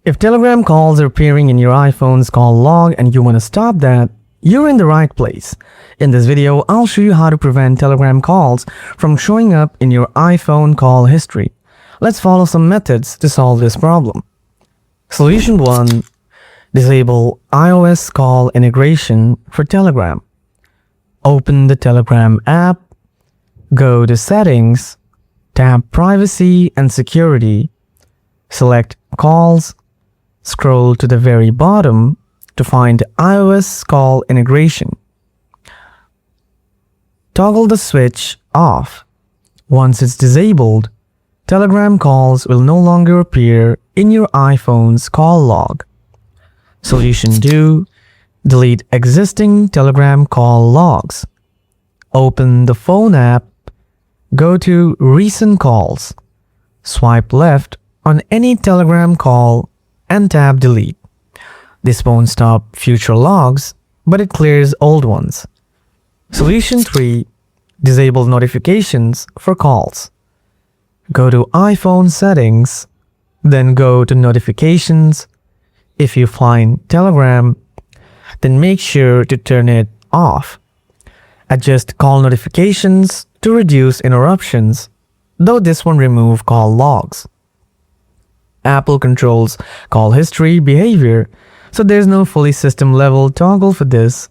If Telegram calls are appearing in your iPhone's call log and you want to stop that, you're in the right place. In this video, I'll show you how to prevent Telegram calls from showing up in your iPhone call history. Let's follow some methods to solve this problem. Solution 1. Disable iOS call integration for Telegram. Open the Telegram app, go to Settings, tap Privacy and Security, select Calls, scroll to the very bottom to find iOS call integration. Toggle the switch off. Once it's disabled, Telegram calls will no longer appear in your iPhone's call log. Solution 2. Delete existing Telegram call logs. Open the phone app, go to Recent Calls, swipe left on any Telegram call and tap Delete. This won't stop future logs, but it clears old ones. Solution 3. Disable notifications for calls. Go to iPhone Settings, then go to Notifications. If you find Telegram, then make sure to turn it off. Adjust call notifications to reduce interruptions, though this won't remove call logs. Apple controls call history behavior, so there's no fully system-level toggle for this.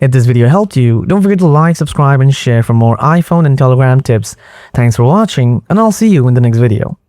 If this video helped you, don't forget to like, subscribe, and share for more iPhone and Telegram tips. Thanks for watching, and I'll see you in the next video.